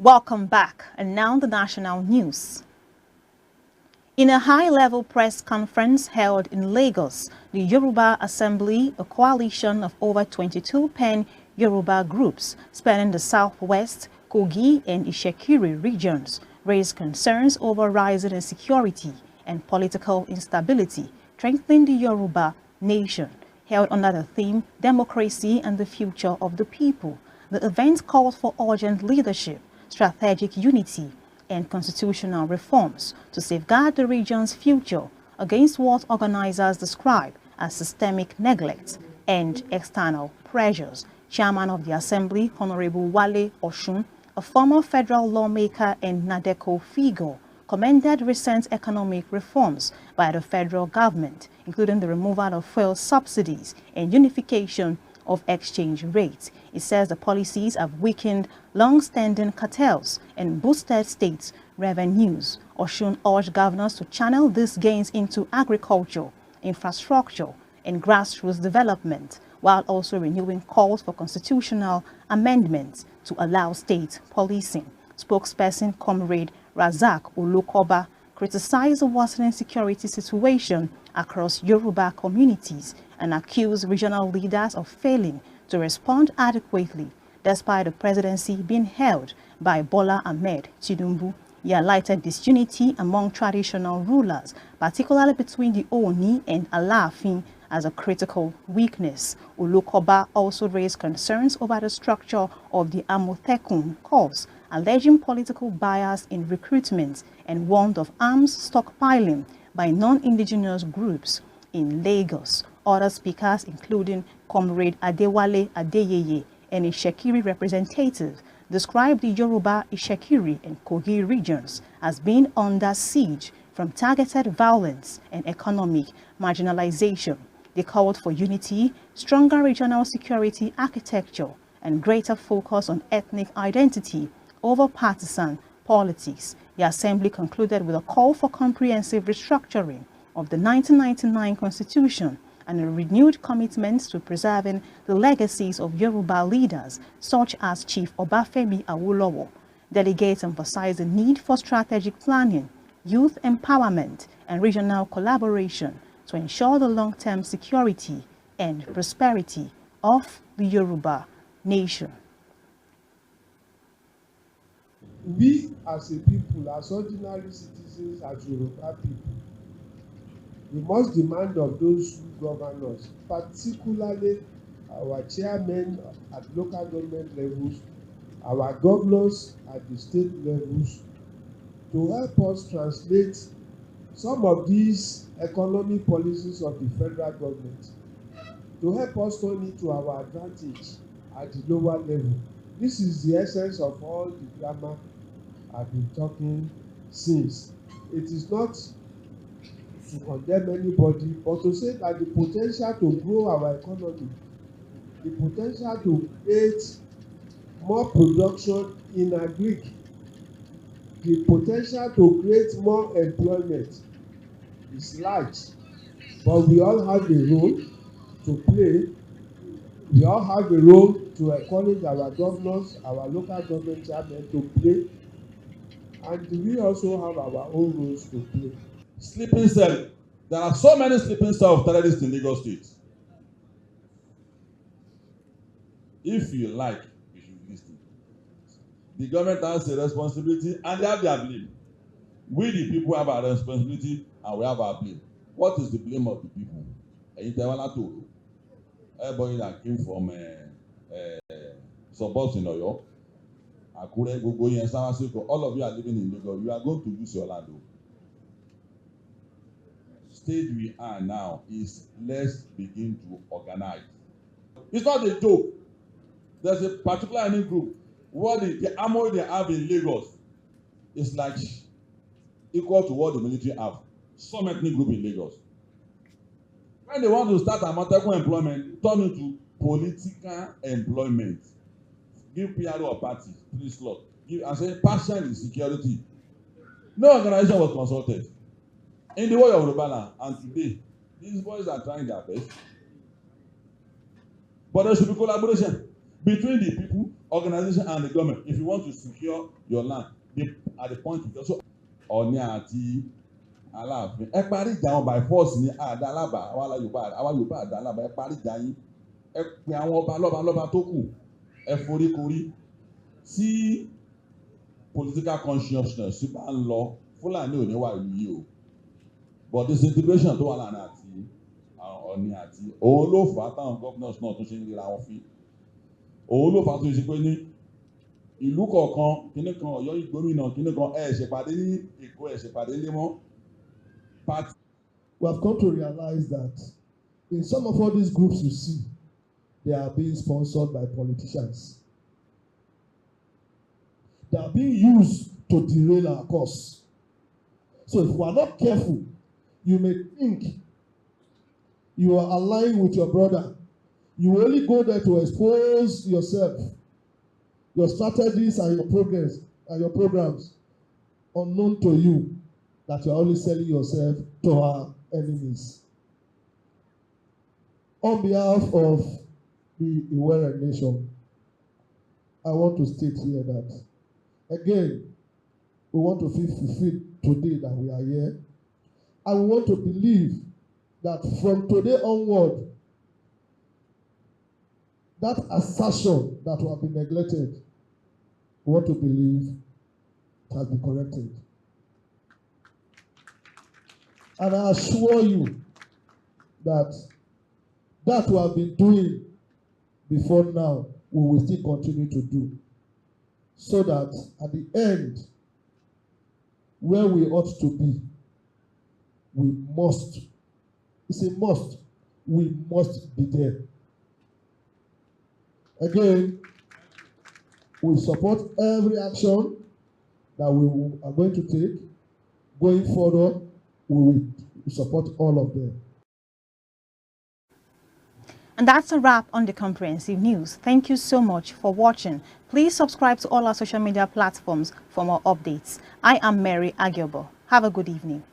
Welcome back, and now the national news. In a high-level press conference held in Lagos, the Yoruba Assembly, a coalition of over 22 pan-Yoruba groups spanning the southwest, Kogi and Ishekiri regions, raised concerns over rising insecurity and political instability, strengthening the Yoruba nation. Held under the theme Democracy and the Future of the People, the event called for urgent leadership, strategic unity, and constitutional reforms to safeguard the region's future against what organizers describe as systemic neglect and external pressures. Chairman of the Assembly, Honorable Wale Oshun, a former federal lawmaker and NADECO figure, commended recent economic reforms by the federal government, including the removal of fuel subsidies and unification of exchange rates. It says the policies have weakened long-standing cartels and boosted states' revenues. Oshun urged governors to channel these gains into agriculture, infrastructure, and grassroots development, while also renewing calls for constitutional amendments to allow state policing. Spokesperson Comrade Razak Ulukoba criticized the worsening security situation across Yoruba communities and accused regional leaders of failing to respond adequately, despite the presidency being held by Bola Ahmed Tinubu. He highlighted disunity among traditional rulers, particularly between the Ooni and Alaafin, as a critical weakness. Ulukoba also raised concerns over the structure of the Amotekun Corps, alleging political bias in recruitment, and warned of arms stockpiling by non-indigenous groups in Lagos. Other speakers, including Comrade Adewale Adeyeye, and Ishekiri representative, described the Yoruba, Ishekiri, and Kogi regions as being under siege from targeted violence and economic marginalization. They called for unity, stronger regional security architecture, and greater focus on ethnic identity over partisan politics. The Assembly concluded with a call for comprehensive restructuring of the 1999 Constitution and a renewed commitment to preserving the legacies of Yoruba leaders such as Chief Obafemi Awolowo. Delegates emphasized the need for strategic planning, youth empowerment, and regional collaboration to ensure the long-term security and prosperity of the Yoruba nation. We as a people, as ordinary citizens, as Yoruba people, we must demand of those who govern us, particularly our chairmen at local government levels, our governors at the state levels, to help us translate some of these economic policies of the federal government, to help us turn it to our advantage at the lower level. This is the essence of all the grammar I've been talking since. It is not to condemn anybody, but to say that the potential to grow our economy, the potential to create more production in agric, the potential to create more employment is large. But we all have a role to play. We all have a role to encourage our governors, our local government chairmen to play. And we also have our own roles to play. Sleeping cell. There are so many sleeping cells of terrorists in Lagos State. If you like, you should listen. The government has a responsibility and they have their blame. We the people have our responsibility and we have our blame. What is the blame of the people? Everybody that came from suburbs in Oyo, Akure, Gogoyi, and Samaseko, all of you are living in Lagos. You are going to use your land. Stage we are now is let's begin to organize. It's not a joke. There's a particular ethnic group. What the armory they have in Lagos is like equal to what the military have. Some ethnic group in Lagos. When they want to start Amotekun employment, turn into political employment. Give PRO or party 3 slots. Give and say partial insecurity. No organization was consulted. In the world of Yoruba and today, these boys are trying their best. But there should be collaboration between the people organization and the government, if you want to secure your land, at the point of so Ọọ̀ni àti Aláàfin ẹ parí ìjà wọn by force ní àdá alábà àwa Yorùbá àdá alábà ẹ parí ìjà yín ẹ pe àwọn ọba lọ́ba tó kù ẹ foríkorí tí political consciousness bá ń lọ Fúlàní ò ní wà ìlú yìí o but disintegration tó wà láàrin àti Ọọ̀ni àti òun ló fà á táwọn governors náà tó ṣe ń ríra wọn fín òun ló fà á tó ṣe pé ní ìlú kọ̀ọ̀kan kíní kan Ọ̀yọ́ ìgbómìnà kíní kan ẹ̀ ṣèpàdé ní Èkó ẹ̀ ṣèpàdé lé mọ́. We have come to realize that in some of all these groups you see, they are being sponsored by politicians. They are being used to derail our course. So if we are not careful, you may think you are aligned with your brother. You only go there to expose yourself, your strategies and your programs, unknown to you, that you are only selling yourself to our enemies. On behalf of the Iwere Nation, I want to state here that, again, we want to feel fulfilled today that we are here. And we want to believe that from today onward, that assertion that will have been neglected, we want to believe it has been corrected. And I assure you that that we have been doing before now, we will still continue to do. So that at the end, where we ought to be, we must, it's a must, we must be there. Again, we support every action that we are going to take. Going forward, we will support all of them. And that's a wrap on the comprehensive news. Thank you so much for watching. Please subscribe to all our social media platforms for more updates. I am Mary Agiobo. Have a good evening.